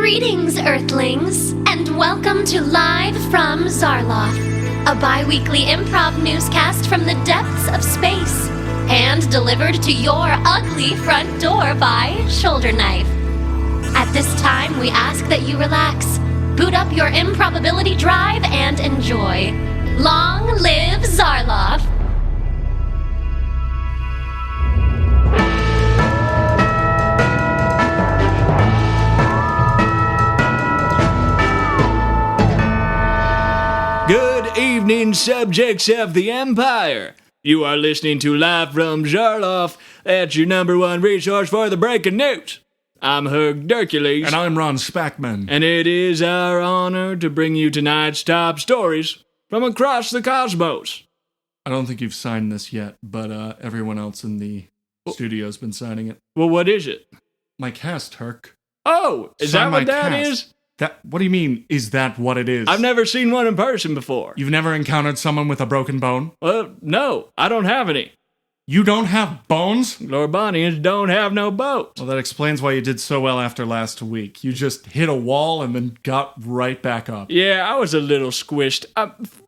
Greetings, Earthlings, and welcome to Live from Zarloff, a bi-weekly improv newscast from the depths of space, and delivered to your ugly front door by Shoulder Knife. At this time, we ask that you relax, boot up your improbability drive, and enjoy. Long live Zarloff! Good evening, subjects of the Empire. You are listening to Live from Zarloff. That's your number one resource for the breaking news. I'm Herc Dercules. And I'm Ron Spackman. And it is our honor to bring you tonight's top stories from across the cosmos. I don't think you've signed this yet, but everyone else in the studio's been signing it. Well, what is it? My cast, Herc. Oh, is Sign that what my that cast. is? What do you mean, is that what it is? I've never seen one in person before. You've never encountered someone with a broken bone? Well, no, I don't have any. You don't have bones? Lorbanians don't have no boat. Well, that explains why you did so well after last week. You just hit a wall and then got right back up. Yeah, I was a little squished.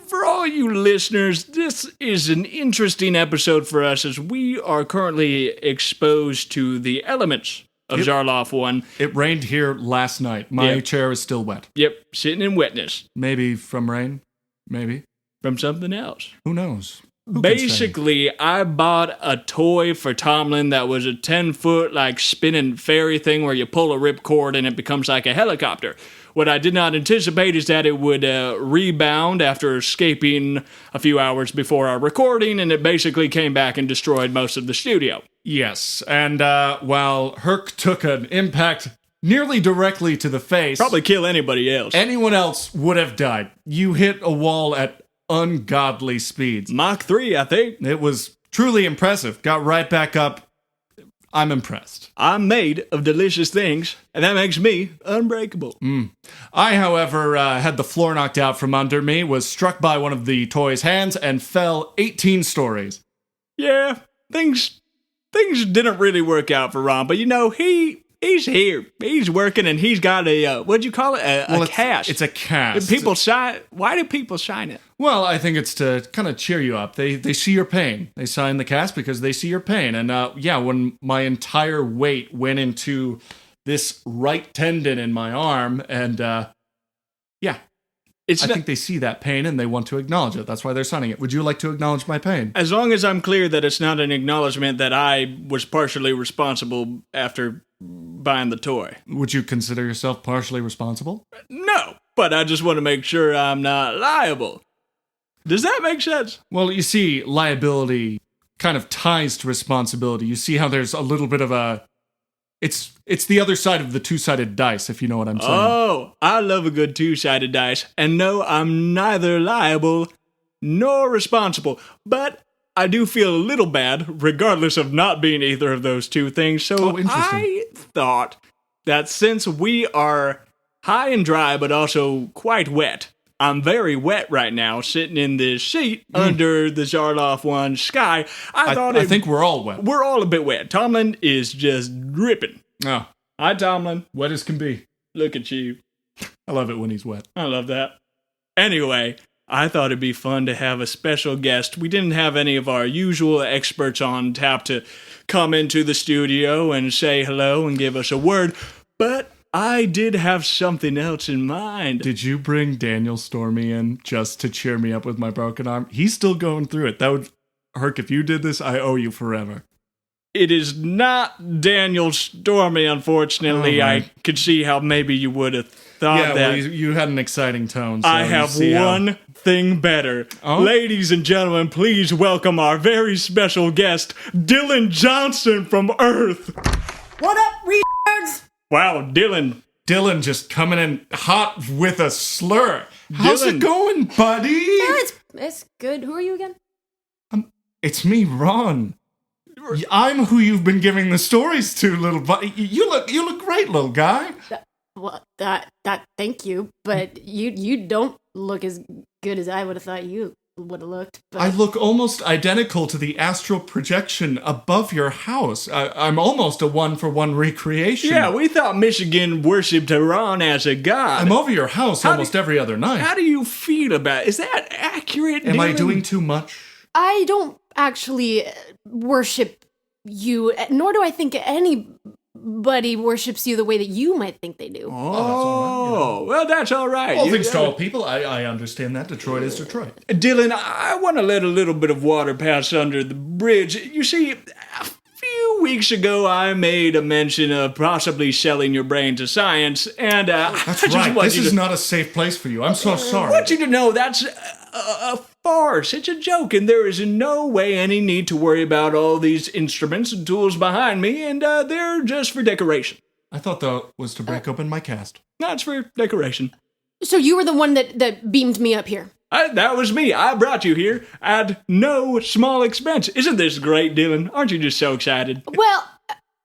For all you listeners, this is an interesting episode for us as we are currently exposed to the elements of Zarloff 1. It rained here last night. My chair is still wet. Yep, sitting in wetness. Maybe from rain? Maybe. From something else. Who knows? Who can say? Basically, I bought a toy for Tomlin that was a 10-foot, like, spinning fairy thing where you pull a ripcord and it becomes like a helicopter. What I did not anticipate is that it would rebound after escaping a few hours before our recording, and it basically came back and destroyed most of the studio. Yes, and while Herc took an impact nearly directly to the face... Probably kill anybody else. Anyone else would have died. You hit a wall at ungodly speeds. Mach 3, I think. It was truly impressive. Got right back up. I'm impressed. I'm made of delicious things, and that makes me unbreakable. I, however, had the floor knocked out from under me, was struck by one of the toy's hands, and fell 18 stories. Yeah, things didn't really work out for Ron, but you know, he's here. He's working, and he's got a, what'd you call it? A cast. It's a cast. People sign. Why do people sign it? Well, I think it's to kind of cheer you up. They see your pain. They sign the cast because they see your pain. And when my entire weight went into this right tendon in my arm, and I think they see that pain and they want to acknowledge it. That's why they're signing it. Would you like to acknowledge my pain? As long as I'm clear that it's not an acknowledgement that I was partially responsible after buying the toy. Would you consider yourself partially responsible? No, but I just want to make sure I'm not liable. Does that make sense? Well, you see, liability kind of ties to responsibility. You see how there's a little bit of a... It's the other side of the two-sided dice, if you know what I'm saying. Oh, I love a good two-sided dice. And no, I'm neither liable nor responsible. But I do feel a little bad, regardless of not being either of those two things. So I thought that since we are high and dry, but also quite wet, I'm very wet right now, sitting in this seat under the Zarloff 1 sky. I think we're all wet. We're all a bit wet. Tomlin is just dripping. Oh. Hi, Tomlin. Wet as can be. Look at you. I love it when he's wet. I love that. Anyway, I thought it'd be fun to have a special guest. We didn't have any of our usual experts on tap to come into the studio and say hello and give us a word, but I did have something else in mind. Did you bring Daniel Stormy in just to cheer me up with my broken arm? He's still going through it. Herc, if you did this, I owe you forever. It is not Daniel Stormy, unfortunately. I could see how maybe you would have thought that. Well, you had an exciting tone. So I have one thing better. Oh? Ladies and gentlemen, please welcome our very special guest, Dylan Johnson from Earth. What up, retards? Wow, Dylan. Dylan just coming in hot with a slur. How's it going, buddy? Yeah, it's good. Who are you again? It's me, Ron. I'm who you've been giving the stories to, little buddy. You look great, little guy. Thank you, but you don't look as good as I would have thought you would have looked. But I look almost identical to the astral projection above your house. I'm almost a one-for-one recreation. Yeah, we thought Michigan worshipped Ron as a god. I'm over your house almost every other night. How do you feel about it? Is that accurate, Am I Dylan? doing too much? I don't actually worship you, nor do I think anybody worships you the way that you might think they do. Oh, well, that's all right. All things to all people, I understand that. Detroit is Detroit. Dylan, I want to let a little bit of water pass under the bridge. You see, a few weeks ago, I made a mention of possibly selling your brain to science, and That's right. This is not a safe place for you. I'm so sorry. I want you to know that's a farce. It's a joke, and there is in no way any need to worry about all these instruments and tools behind me, and they're just for decoration. I thought that was to break open my cast. That's for decoration. So you were the one that beamed me up here. That was me. I brought you here at no small expense. Isn't this great, Dylan? Aren't you just so excited? Well,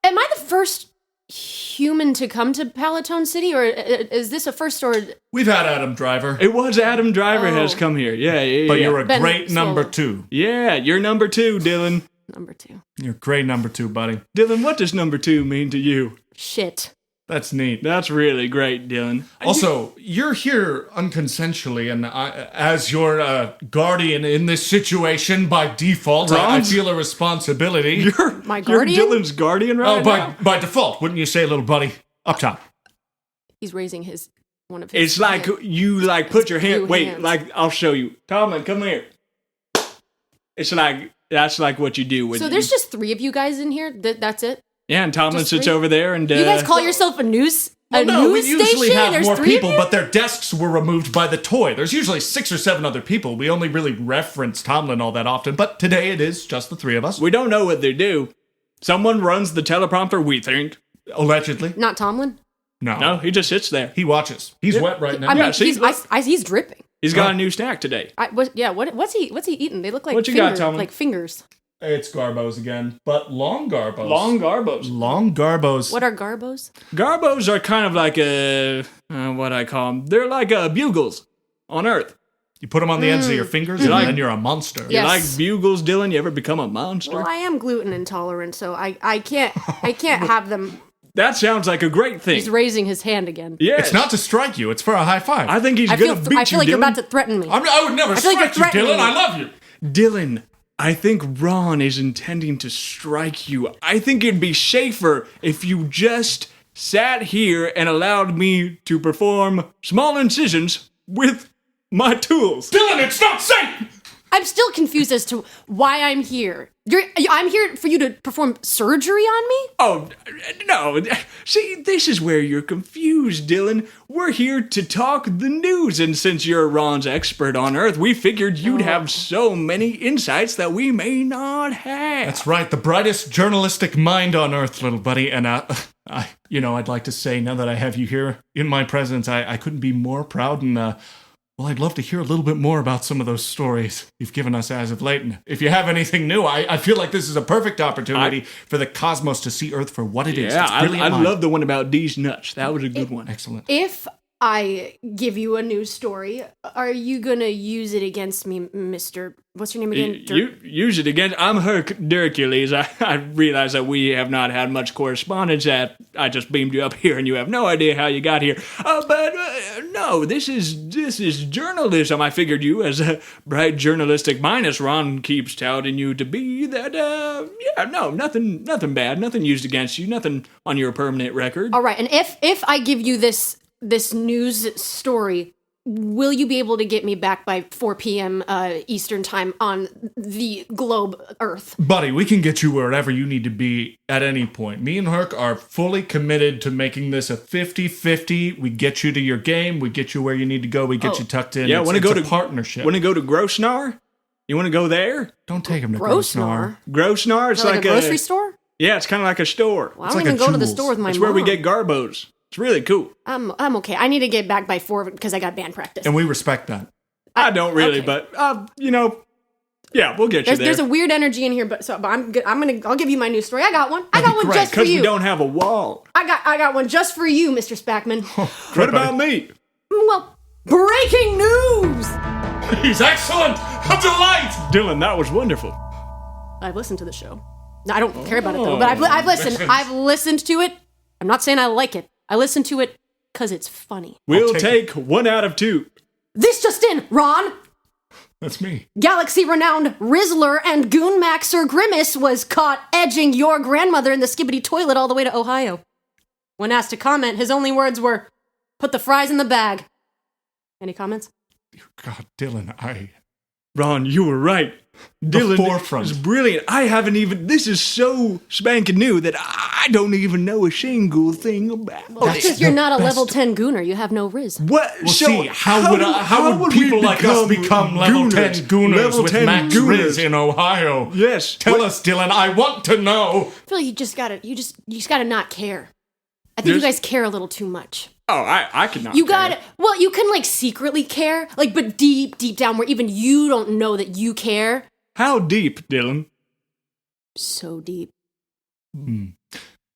am I the first human to come to Palatone City, or is this a first, or... We've had Adam Driver. It was Adam Driver has come here. Yeah. But you're a Ben great number Swallow. 2. Yeah, you're number 2, Dylan. Number 2. You're great number 2, buddy. Dylan, what does number 2 mean to you? Shit. That's neat. That's really great, Dylan. Also, you're here unconsensually, and as your guardian in this situation by default, I feel a responsibility. My guardian? You're Dylan's guardian right now? By default, wouldn't you say, little buddy? Up top. He's raising one of his... It's like you put your hand... Two Wait, hands. I'll show you. Tomlin, come here. It's that's like what you do with... So there's just 3 of you guys in here? That's it? Yeah, and Tomlin just sits 3? over there, and... You guys call yourself a news No, we usually station? have There's more 3 people, of you? but their desks were removed by the toy. There's usually 6 or 7 other people. We only really reference Tomlin all that often, but today it is just the 3 of us. We don't know what they do. Someone runs the teleprompter, we think. Allegedly. Not Tomlin? No, he just sits there. He watches. He's wet right now. I mean, see, he's dripping. He's got a new snack today. What's he eating? They look like What you got, Tomlin? like fingers. It's Garbos again, but long Garbos. Long Garbos. Long Garbos. What are garbos? Garbos are kind of like what I call them. They're like bugles on Earth. You put them on the ends of your fingers, and then you're a monster. Yeah. You Yes. like bugles, Dylan? You ever become a monster? Well, I am gluten intolerant, so I can't have them. That sounds like a great thing. He's raising his hand again. Yes. It's not to strike you, it's for a high five. I think he's I gonna feel beat I feel you, like you're Dylan. about to threaten me. I would never feel like strike you're you, threatening Dylan. me. I love you. Dylan, I think Ron is intending to strike you. I think it'd be safer if you just sat here and allowed me to perform small incisions with my tools. Dylan, it's not safe! I'm still confused as to why I'm here. I'm here for you to perform surgery on me? Oh, no. See, this is where you're confused, Dylan. We're here to talk the news, and since you're Ron's expert on Earth, we figured you'd have so many insights that we may not have. That's right, the brightest journalistic mind on Earth, little buddy. And, I'd like to say, now that I have you here in my presence, I couldn't be more proud and, well, I'd love to hear a little bit more about some of those stories you've given us as of late. And if you have anything new, I feel like this is a perfect opportunity for the cosmos to see Earth for what it is. Yeah, It's I brilliant mind. love the one about Dee's nuts. That was a good one. Excellent. If I give you a news story, are you gonna use it against me, Mr. What's your name again? You use it again. I'm Herc Dercules. I realize that we have not had much correspondence. That I just beamed you up here, and you have no idea how you got here. No, this is journalism. I figured you, as a bright journalistic mind, as Ron keeps touting you to be, that nothing bad, nothing used against you, nothing on your permanent record. All right, and if I give you this news story, will you be able to get me back by 4 p.m. Eastern time on the globe Earth? Buddy, we can get you wherever you need to be at any point. Me and Herc are fully committed to making this a 50-50. We get you to your game. We get you where you need to go. We get you tucked in. Yeah, it's, want to it's go a to partnership. Want to go to Grosvenor? You want to go there? Don't take him to Grosvenor? Grosvenor. Grosvenor, it's Like a grocery store? Yeah, it's kind of like a store. Well, I It's don't like even a go to the Jewel's. store with my It's mom. where we get garbos. It's really cool. I'm okay. I need to get back by 4 because I got band practice. And we respect that. I don't really, okay. but yeah, we'll get you there. There's a weird energy in here, but I'm good. I'll give you my news story. I got one. I That'd got be one great, just for Because we you. don't have a wall. I got one just for you, Mr. Spackman. What about me? Well, breaking news! He's excellent! A delight! Dylan, that was wonderful. I've listened to the show. I don't care about it though, but I've listened. I've listened to it. I'm not saying I like it. I listened to it because it's funny. We'll take 1 out of 2. This just in, Ron! That's me. Galaxy-renowned Rizzler and Goonmax Sir Grimace was caught edging your grandmother in the skibbity toilet all the way to Ohio. When asked to comment, his only words were, "Put the fries in the bag." Any comments? God, Dylan, Ron, you were right. Dylan forefront. is brilliant. I haven't even... This is so spanking new that I don't even know a single thing about Well, it. because you're not a level 10 gooner. You have no Riz. What? Well, see, how would people like us become level 10 gooners with Max Riz in Ohio? Yes. Tell us, Dylan. I want to know. I feel like you just gotta not care. I think you guys care a little too much. Oh, I could not. You got well. You can like secretly care, like, but deep down, where even you don't know that you care. How deep, Dylan? So deep.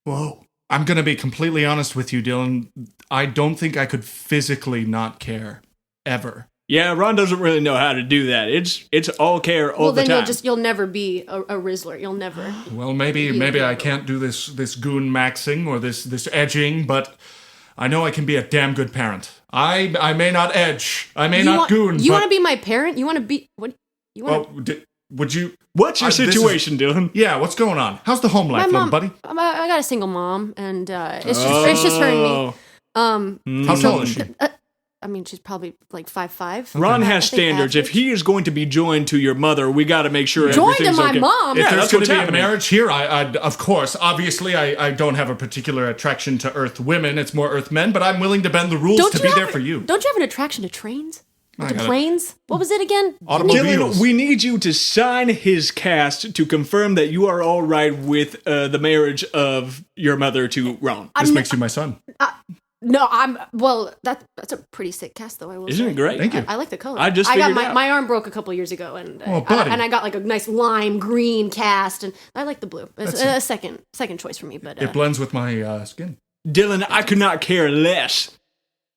Whoa. I'm gonna be completely honest with you, Dylan. I don't think I could physically not care ever. Yeah, Ron doesn't really know how to do that. It's all care all the time. Well, then you'll never be a Rizzler. You'll never. Well, maybe I can't do this goon maxing or this edging, but I know I can be a damn good parent. I may not edge. I may not goon. You want to be my parent? You want to be what? You want? Well, would you? What's your situation, Dylan? Yeah, what's going on? How's the home life, little buddy? I got a single mom, and it's just her and me. How tall is she? I mean, she's probably like 5'5". Ron has standards. If he is going to be joined to your mother, we got to make sure everything's to my okay. mom. If Yeah, there's that's going what's to be happening. a marriage here, I of course, obviously, I don't have a particular attraction to Earth women. It's more Earth men, but I'm willing to bend the rules to be there for you. Don't you have an attraction to trains? I To got it. planes? What was it again? Automobiles. Dylan, we need you to sign his cast to confirm that you are all right with the marriage of your mother to Ron. This makes you my son. No, that's a pretty sick cast, though. I will Isn't say. it great? Thank you. I like the color. I just got figured out. my arm broke a couple years ago, and buddy. I got like a nice lime green cast, and I like the blue. It's a second choice for me, but It blends with my skin. Dylan, I could not care less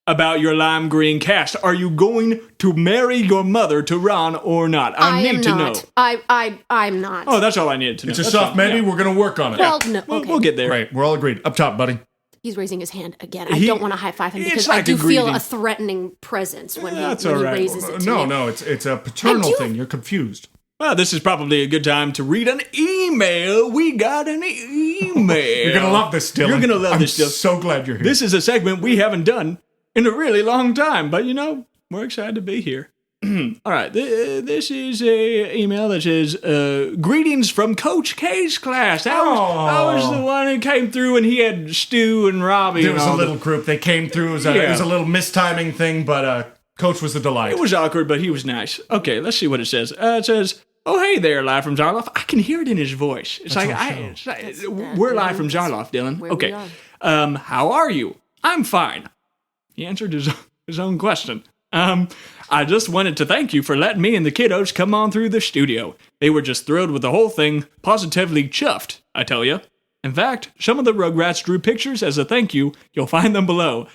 about your lime green cast. Are you going to marry your mother to Ron or not? I need to know. I'm not. Oh, that's all I needed to know. It's a That's soft fine. maybe. Yeah. We're going to work on it. Well, no. Okay. We'll get there. Right, we're all agreed. Up top, buddy. He's raising his hand again. I don't want to high five him because It's like I do a feel greeting. a threatening presence when That's he all right. raises it to No, me. no, it's a paternal I do- thing. You're confused. Well, this is probably a good time to read an email. We got an email. You're going to love this, Dylan. You're going to love this, Dylan. I'm so glad you're here. This is a segment we haven't done in a really long time, but we're excited to be here. All right, this is a email that says, greetings from Coach K's class. I was the one who came through and he had Stu and Robbie. There was and a all little group. They came through. It was a little mistiming thing, but Coach was a delight. It was awkward, but he was nice. Okay, let's see what it says. It says, "Oh, hey there, live from Zarloff." I can hear it in his voice. It's we're live from Zarloff, Dylan. where Okay. we are. How are you? I'm fine. He answered his own question. I just wanted to thank you for letting me and the kiddos come on through the studio. They were just thrilled with the whole thing, positively chuffed, I tell you. In fact, some of the Rugrats drew pictures as a thank you. You'll find them below.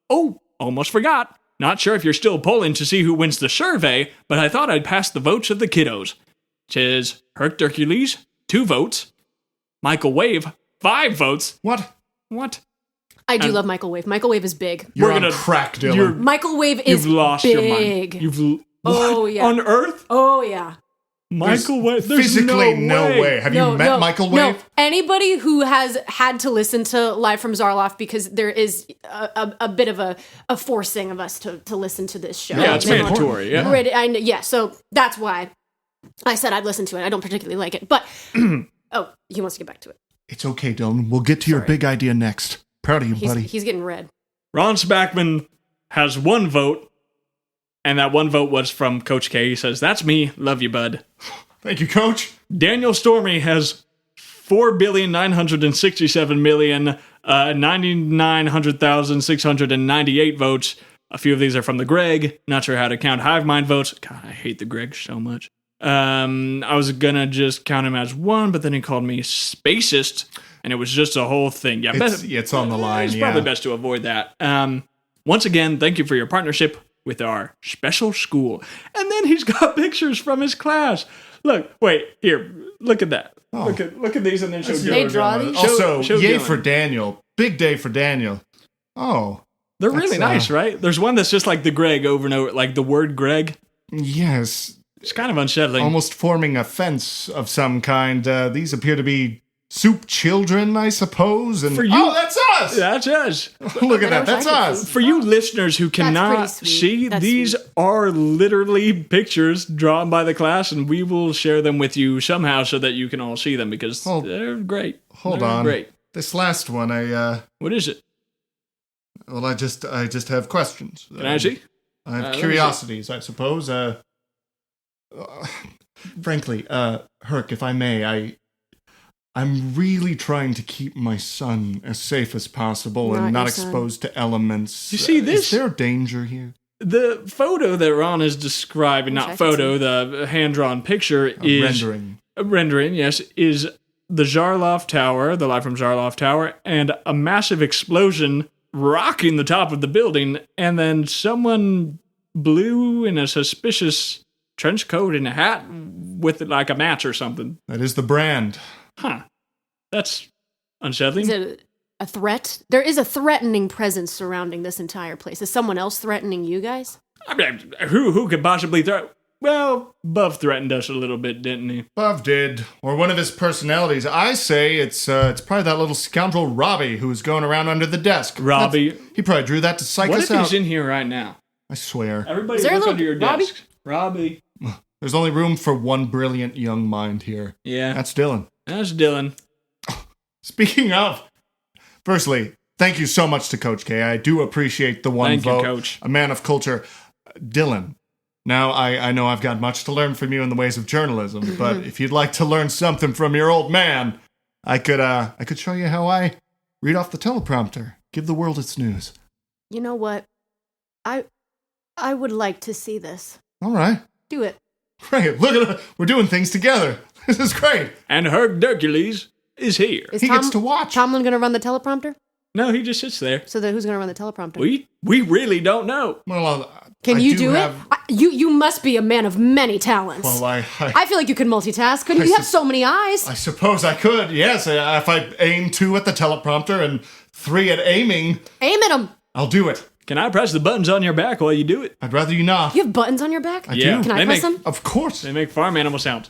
Oh, almost forgot. Not sure if you're still polling to see who wins the survey, but I thought I'd pass the votes of the kiddos. It says Herc Dercules, 2 votes. Michael Wave, 5 votes. What? What? I do love Michael Wave. Michael Wave is big. You're We're on gonna- crack, Dylan. you're- Michael Wave is You've lost big. your mind. Oh, What? yeah. On Earth? Oh yeah. Michael Wave? There's Physically, no way. Have you met Michael Wave? No. Anybody who has had to listen to Live from Zarloff, because there is a bit of a forcing of us to listen to this show. Yeah, it's Then- mandatory. Yeah. Yeah, so that's why I said I'd listen to it. I don't particularly like it, but oh, he wants to get back to it. It's okay, Dylan. We'll get to your big idea next. Proud of you, buddy. He's getting red. Ron Spackman has 1 vote, and that 1 vote was from Coach K. He says, "That's me. Love you, bud." Thank you, Coach. Daniel Stormy has 4,967,900,698 votes. A few of these are from the Greg. Not sure how to count hive mind votes. God, I hate the Greg so much. I was gonna just count him as 1, but then he called me spacist, and it was just a whole thing. Yeah, It's on the line. it's Yeah. probably best to avoid that. Once again, thank you for your partnership with our special school. And then he's got pictures from his class. Look, wait, here, look at that. Oh. Look at these and then show They Dylan. draw these? Also, Show yay Dylan. for Daniel. Big day for Daniel. Oh, They're really That's, nice, right? There's one that's just like the Greg over and over, like the word Greg. yes. It's kind of unsettling. Almost forming a fence of some kind. These appear to be soup children, I suppose. And For you- oh, that's us! That's us. Look at I that. wish I That's could us. see. For you listeners who cannot pretty sweet. see, That's these sweet. are literally pictures drawn by the class, and we will share them with you somehow so that you can all see them because they're great. Hold They're on. Great. This last one, What is it? well, I just have questions. Can I see? I have let me curiosities, I suppose. Frankly, Herc, if I may, I'm really trying to keep my son as safe as possible Not and not your son. exposed to elements. You see this? Is there danger here? The photo that Ron is describing, Wish I not could photo, the hand-drawn picture is... Rendering. A rendering, yes, is the Zarloff Tower, the Live from Zarloff Tower, and a massive explosion rocking the top of the building, and then someone blue in a suspicious trench coat and a hat with like a match or something. That is the brand. Huh. That's unsettling. Is it a threat? There is a threatening presence surrounding this entire place. Is someone else threatening you guys? I mean, who could possibly threaten? Well, Buff threatened us a little bit, didn't he? Buff did, or one of his personalities. I say it's probably that little scoundrel Robbie who's going around under the desk. Robbie. He probably drew that to psych What us if out. he's in here right now? I swear. Everybody Is there a look little under your Robbie? desks. Robbie. There's only room for one brilliant young mind here. Yeah, That's Dylan. that's Dylan. Speaking of, firstly, thank you so much to Coach K. I do appreciate the one Thank you, vote. Coach. A man of culture. Dylan, now I know I've got much to learn from you in the ways of journalism, but if you'd like to learn something from your old man, I could show you how I read off the teleprompter. Give the world its news. You know what? I would like to see this. All right. Do it. Great. Look at it. We're doing things together. This is great. And Herc Dercules is here. Is He gets to watch. Tomlin going to run the teleprompter? No, he just sits there. So then who's going to run the teleprompter? We really don't know. Well, Can I you do have, it? You must be a man of many talents. Well, I I feel like you can multitask. Couldn't you? You have so many eyes. I suppose I could, yes. If I aim 2 at the teleprompter and 3 at aiming, Aim at him. I'll do it. Can I press the buttons on your back while you do it? I'd rather you not. You have buttons on your back? Yeah. Can I They press make- them? Of course. They make farm animal sounds.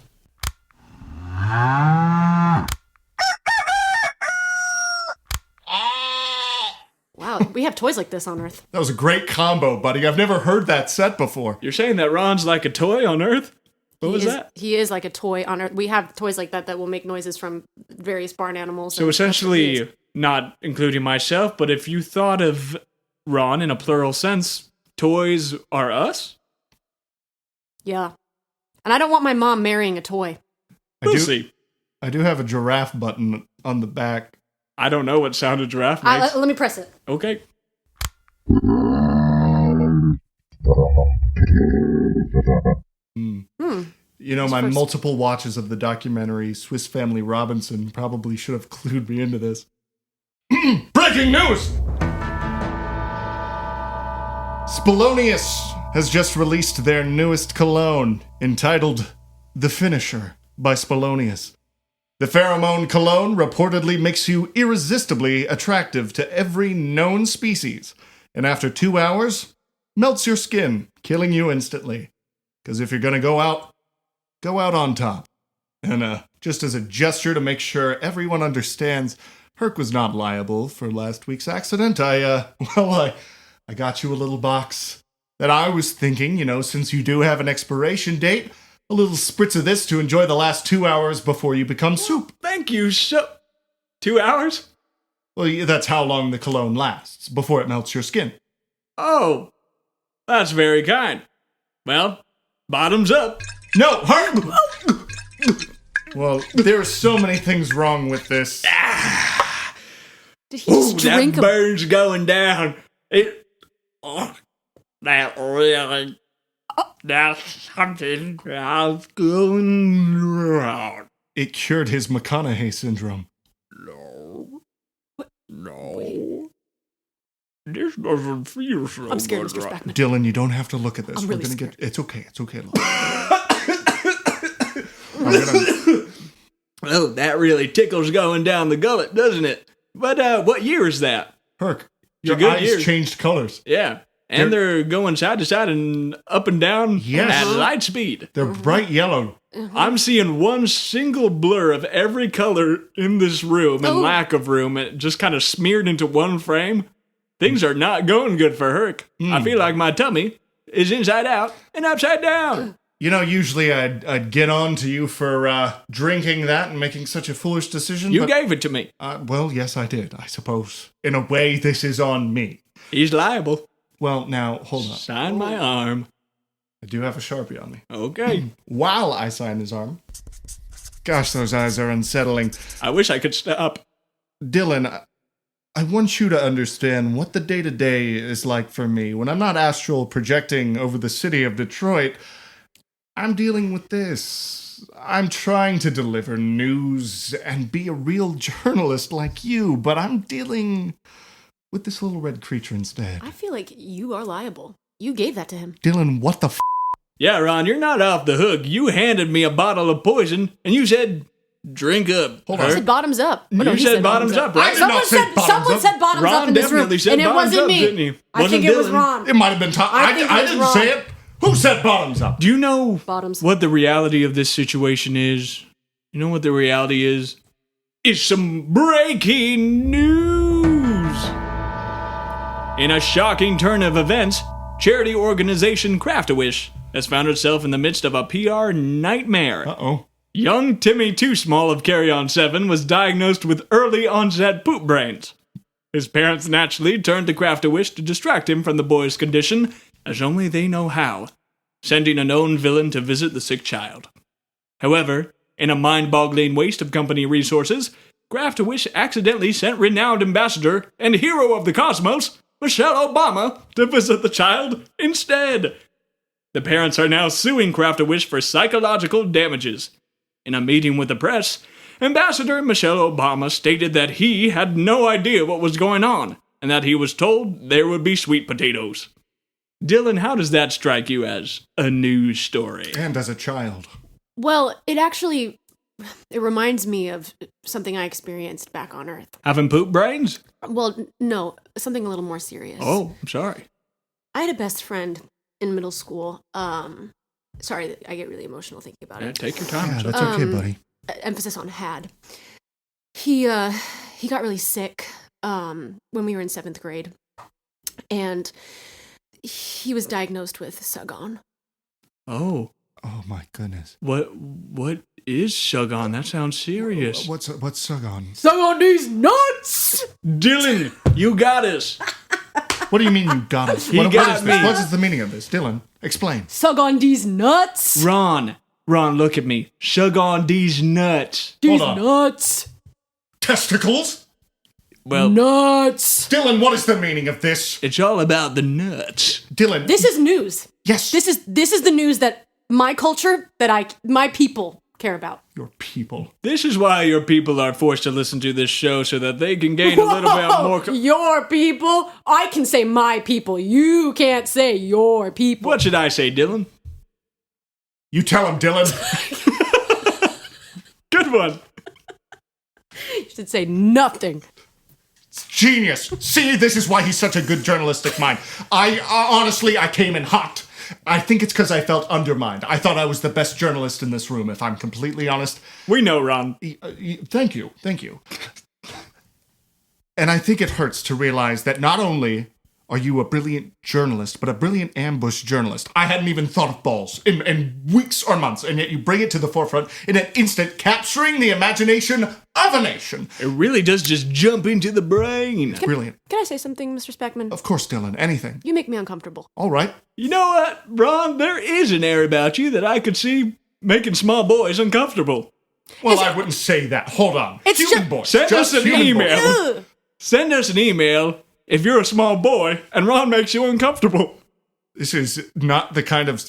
Wow, we have toys like this on Earth. That was a great combo, buddy. I've never heard that set before. You're saying that Ron's like a toy on Earth? What was that? He is like a toy on Earth. We have toys like that will make noises from various barn animals. So and that's what he essentially, is. not including myself, but if you thought of Ron in a plural sense, toys are us? Yeah. And I don't want my mom marrying a toy. We'll see. I do have a giraffe button on the back. I don't know what sound a giraffe makes. Let me press it. Okay. You know, my multiple watches of the documentary Swiss Family Robinson probably should have clued me into this. Breaking news! Spolonius has just released their newest cologne, entitled The Finisher by Spolonius. The pheromone cologne reportedly makes you irresistibly attractive to every known species, and after 2 hours, melts your skin, killing you instantly. Because if you're gonna go out on top. And just as a gesture to make sure everyone understands, Herc was not liable for last week's accident. I got you a little box that I was thinking, since you do have an expiration date, a little spritz of this to enjoy the last 2 hours before you become soup. Thank you so... 2 hours? Well, that's how long the cologne lasts, before it melts your skin. Oh, that's very kind. Well, bottoms up. No, Herc! Well, there are so many things wrong with this. Did he just drink that burn's going down. That really... That's something else going wrong. It cured his McConaughey syndrome. No. This doesn't feel so I'm scared, good. Mr. Spackman. Dylan, you don't have to look at this. I'm really We're gonna scared. get. It's okay. It's okay. Oh, that really tickles going down the gullet, doesn't it? But what year is that? Herc, It's a your good eyes year. changed colors. Yeah. And they're going side to side and up and down Yes. at light speed. They're bright yellow. I'm seeing one single blur of every color in this room and Oh. lack of room, it just kind of smeared into one frame. Things are not going good for Herc. I feel like my tummy is inside out and upside down. You know, usually I'd get on to you for drinking that and making such a foolish decision. You but, gave it to me. well, yes, I did, I suppose. In a way, this is on me. He's liable. Well, now, hold on. Sign my arm. I do have a Sharpie on me. Okay. While I sign his arm. Gosh, those eyes are unsettling. I wish I could stop. Dylan, I want you to understand what the day-to-day is like for me. When I'm not astral projecting over the city of Detroit, I'm dealing with this. I'm trying to deliver news and be a real journalist like you, but I'm dealing with this little red creature instead. I feel like you are liable. You gave that to him. Dylan, what the f***? Yeah, Ron, you're not off the hook. You handed me a bottle of poison, and you said, drink up. Hold I on. said bottoms up. Oh, no, You he said bottoms up, right? I did not say bottoms up. bottoms Ron up in this room, definitely said and it bottoms wasn't up, me. didn't he? I Wasn't think it was Dylan. Ron. It might have been Tom. I think it I was didn't wrong. say it. Who said bottoms up? Do you know Bottoms. what the reality of this situation is? You know what the reality is? It's some breaking news! In a shocking turn of events, charity organization Craft-A-Wish has found itself in the midst of a PR nightmare. Uh-oh. Young Timmy Too Small of Carry On 7 was diagnosed with early onset poop brains. His parents naturally turned to Craft-A-Wish to distract him from the boy's condition, as only they know how, sending a known villain to visit the sick child. However, in a mind-boggling waste of company resources, Craft-A-Wish accidentally sent renowned ambassador and hero of the cosmos, Michelle Obama, to visit the child instead. The parents are now suing Craft-A-Wish for psychological damages. In a meeting with the press, Ambassador Michelle Obama stated that he had no idea what was going on, and that he was told there would be sweet potatoes. Dylan, how does that strike you as a news story? And as a child. Well, it reminds me of something I experienced back on Earth. Having poop brains? Well, no, something a little more serious. Oh, I'm sorry. I had a best friend in middle school. Sorry, I get really emotional thinking about Yeah, it. take your time. Yeah, son. that's okay, buddy. Emphasis on had. He got really sick when we were in 7th grade, and he was diagnosed with Faggion. Oh, Oh my goodness. what is Shugon? That sounds serious. What's Sagan? Suck on these nuts! Dylan, you got us. What do you mean you got us? He What got is this? me. What is the meaning of this? Dylan, explain. Suck on these nuts! Ron, look at me. Shug on these nuts. These Hold on. nuts! Testicles? Well, Nuts! Dylan, what is the meaning of this? it's all about the nuts. Dylan. This is news. Yes. This is the news that my culture, my people care about. Your people. This is why your people are forced to listen to this show so that they can gain a little bit more. Your people? I can say my people. You can't say your people. What should I say, Dylan? You tell him, Dylan. Good one. You should say nothing. Genius. See, this is why he's such a good journalistic mind. Honestly, I came in hot. I think it's because I felt undermined. I thought I was the best journalist in this room, if I'm completely honest. We know, Ron. Thank you. And I think it hurts to realize that not only are you a brilliant journalist, but a brilliant ambush journalist. I hadn't even thought of balls in weeks or months, and yet you bring it to the forefront in an instant, capturing the imagination of a nation. It really does just jump into the brain. Brilliant. Can I say something, Mr. Spackman? Of course, Dylan, anything. You make me uncomfortable. All right. You know what, Ron? There is an air about you that I could see making small boys uncomfortable. Well, I wouldn't say that. Hold on. It's human ju- boys. Send us Just an human email. boys. Ugh. Send us an email if you're a small boy and Ron makes you uncomfortable. This is not the kind of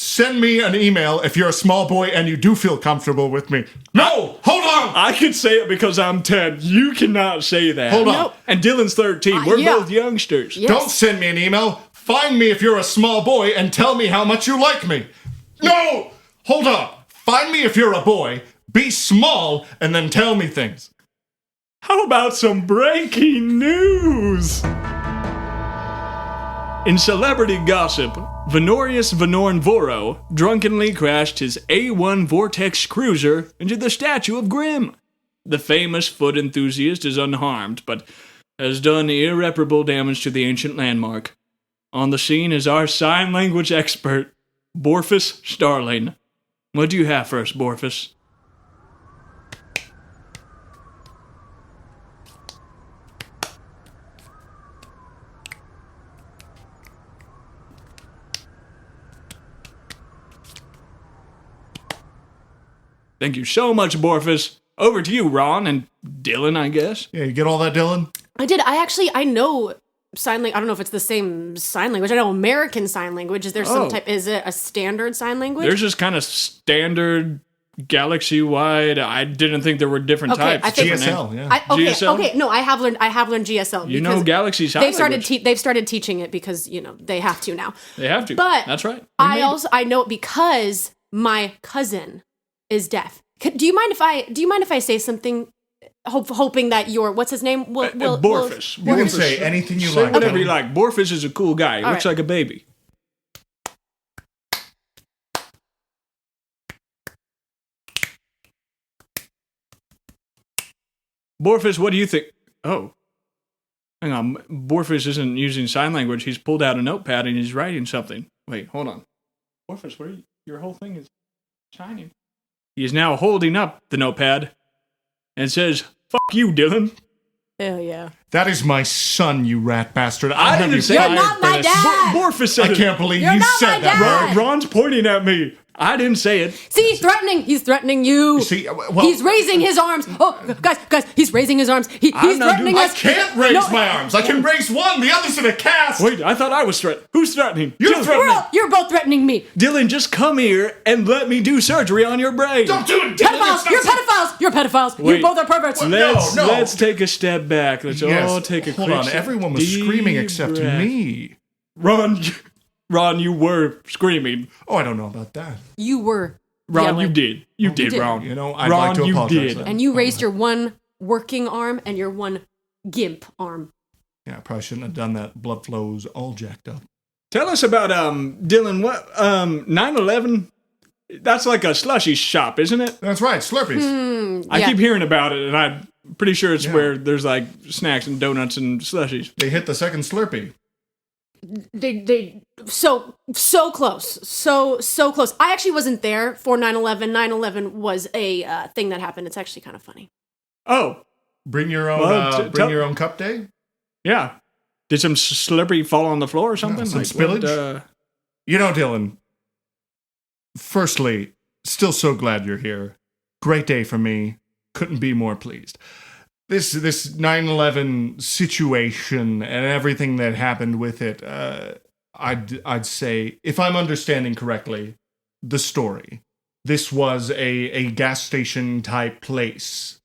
Send me an email if you're a small boy and you do feel comfortable with me. No! Hold on! I can say it because I'm 10. You cannot say that. Hold on. No. And Dylan's 13. We're yeah. both youngsters. Yes. Don't send me an email. Find me if you're a small boy and tell me how much you like me. No! Hold on. Find me if you're a boy, be small, and then tell me things. How about some breaking news? In celebrity gossip, Venorius Venorn Voro drunkenly crashed his A1 Vortex cruiser into the statue of Grimm. The famous foot enthusiast is unharmed, but has done irreparable damage to the ancient landmark. On the scene is our sign language expert, Borfus Starling. What do you have for us, Borfus? Thank you so much, Borfus. Over to you, Ron and Dylan, I guess. Yeah, you get all that, Dylan? I did. I know sign language. I don't know if it's the same sign language. I know American Sign Language. Is there some type? Is it a standard sign language? There's just kind of standard galaxy-wide. I didn't think there were different types. I think GSL, yeah. GSL? Okay. No, I have learned GSL. You know Galaxy Sign they've started. Language. They've started teaching it because they have to now. They have to. But that's right. I know it because my cousin is deaf. Do you mind if I say something? Hoping that what's his name? Borfus. You can say anything you Say like. whatever you like. Borfus is a cool guy. He looks right. like a baby. Borfus, what do you think? Oh. Hang on. Borfus isn't using sign language. He's pulled out a notepad and he's writing something. Wait, hold on. Borfus, where are you? Your whole thing is shining. He is now holding up the notepad and says, "Fuck you, Dylan." Hell yeah. That is my son, you rat bastard. I didn't say You're not my dad. Borfus said I it. can't believe You're you not said my that. dad. Ron's pointing at me. I didn't say it. See, he's threatening. He's threatening you. See, well, he's raising his arms. Oh, guys, he's raising his arms. He's not threatening doing- I us. can't raise my arms. I can raise one. The other's in a cast. Wait, I thought I was threatening. Who's threatening? You're Dylan. threatening. You're both threatening me. Dylan, just come here and let me do surgery on your brain. Don't do it, Dylan. Pedophiles. You're pedophiles. You're pedophiles. Wait. You both are perverts. No. Let's take a step back. Let's Yes. all take a Hold quick on. step. Everyone was Deep screaming except breath. me. Ron, you were screaming. Oh, I don't know about that. You were. Ron, yelling. you did. You did, did. Ron. You know, I'd Ron, like to you apologize. did. And you raised your one working arm and your one gimp arm. Yeah, I probably shouldn't have done that. Blood flows all jacked up. Tell us about Dylan. What 9/11? That's like a slushy shop, isn't it? That's right, Slurpees. I Yeah. keep hearing about it, and I'm pretty sure it's where there's like snacks and donuts and slushies. They hit the second Slurpee. They so close. So close. I actually wasn't there for 9/11. 9/11 was a thing that happened. It's actually kind of funny. Oh, Bring your own. Well, bring your own cup day. yeah. Did some Slurpee fall on the floor or something? some Like, spillage? what, You know, Dylan. Firstly, still so glad you're here. Great day for me. Couldn't be more pleased. This 9/11 situation and everything that happened with it, I'd say, if I'm understanding correctly, the story. This was a gas station type place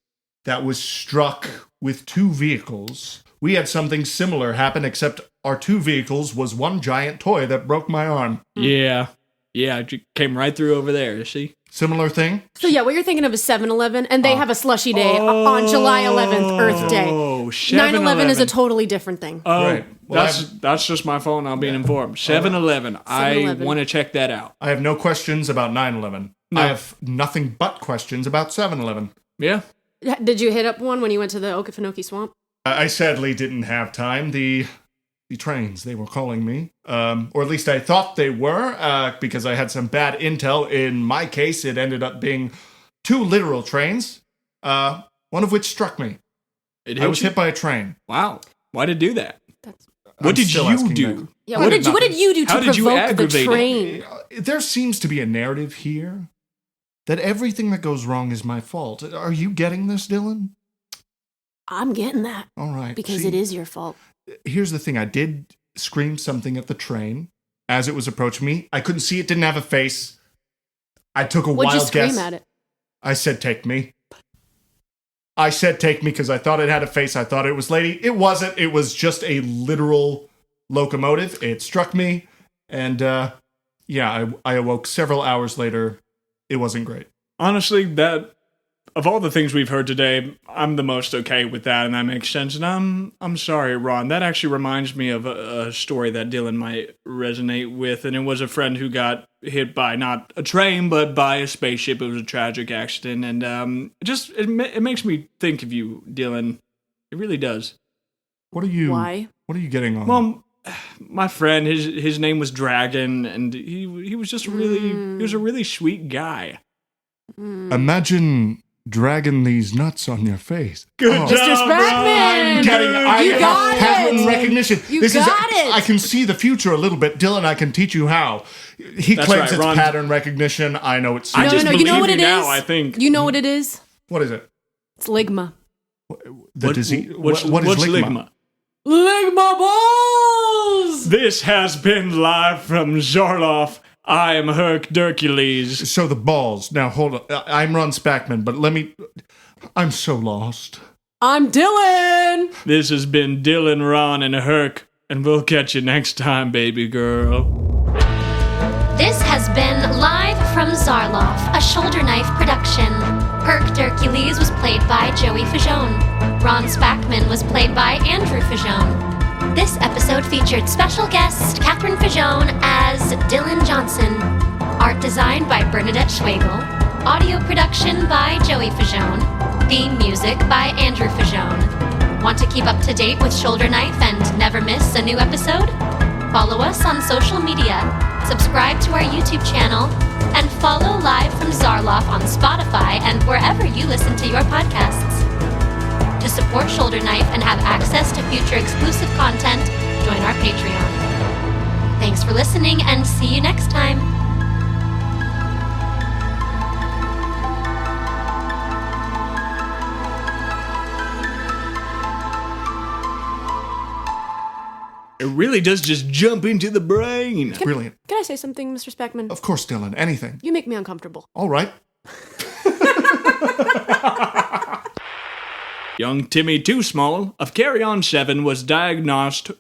that was struck with two vehicles. We had something similar happen, except our two vehicles was one giant toy that broke my arm. Yeah. Yeah, it came right through over there, you see? Similar thing? So yeah, what you're thinking of is 7-Eleven, and they have a slushy day on July 11th, Earth Day. Oh, 9/11 is a totally different thing. Oh, Right. Well, that's just my phone. I'm being informed. 7-Eleven. I 7-Eleven. want to check that out. I have no questions about 9/11. No. I have nothing but questions about 7-Eleven. Yeah. Did you hit up one when you went to the Okefenokee Swamp? I sadly didn't have time. The trains, they were calling me. Or at least I thought they were, because I had some bad intel. In my case, it ended up being two literal trains, one of which struck me. I was hit by a train. Wow. Why did it do that? I'm What did still you asking do? that. Yeah, what did you do How to did you provoke the aggravate it? train? There seems to be a narrative here that everything that goes wrong is my fault. Are you getting this, Dylan? I'm getting that All right. because See, it is your fault. Here's the thing. I did scream something at the train. as it was approaching me. I couldn't see it, didn't have a face. I took a What'd you wild scream guess. at it? I said, take me. I said, take me, because I thought it had a face. I thought it was lady. It wasn't. It was just a literal locomotive. It struck me. And, I awoke several hours later. It wasn't great. Honestly, that of all the things we've heard today, I'm the most okay with that, and that makes sense. And I'm sorry, Ron. That actually reminds me of a story that Dylan might resonate with, and it was a friend who got hit by not a train, but by a spaceship. It was a tragic accident, and it makes me think of you, Dylan. It really does. Why? What are you getting on? Well, my friend, his name was Dragon, and he was just he was a really sweet guy. Imagine dragging these nuts on your face. Good job, Mr. Spackman! I got pattern it! recognition. You This got is, it! I can see the future a little bit. Dylan, I can teach you how. He That's claims right, it's Ron. pattern recognition. I know it's... I just You believe know what you it now, is? I think. You know what it is? What is it? It's ligma. The disease? What's what is Ligma? Ligma balls! This has been live from Zarloff. I am Herc Dercules. So the balls. Now, hold on. I'm Ron Spackman, but I'm so lost. I'm Dylan! This has been Dylan, Ron, and Herc, and we'll catch you next time, baby girl. This has been Live from Zarloff, a shoulder knife production. Herc Dercules was played by Joey Faggion. Ron Spackman was played by Andrew Faggion. This episode featured special guest Catherine Faggion as Dylan Johnson. Art design by Bernadette Schwegel. Audio production by Joey Faggion. Theme music by Andrew Faggion. Want to keep up to date with Shoulder Knife and never miss a new episode? Follow us on social media, subscribe to our YouTube channel, and follow Live from Zarloff on Spotify and wherever you listen to your podcasts. To support Shoulder Knife and have access to future exclusive content, join our Patreon. Thanks for listening and see you next time. It really does just jump into the brain. Brilliant. Can I say something, Mr. Spackman? Of course, Dylan. Anything. You make me uncomfortable. All right. Young Timmy Too Small of Carry On 7 was diagnosed.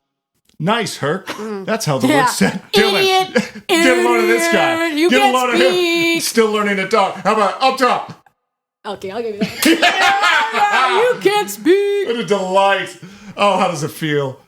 Nice, Herc. That's how the Yeah. word's said. Idiot! Get a load of this guy. You Get a can't load of him. speak. Still learning to talk. How about up top? Okay, I'll give you that. You can't speak! What a delight. Oh, how does it feel?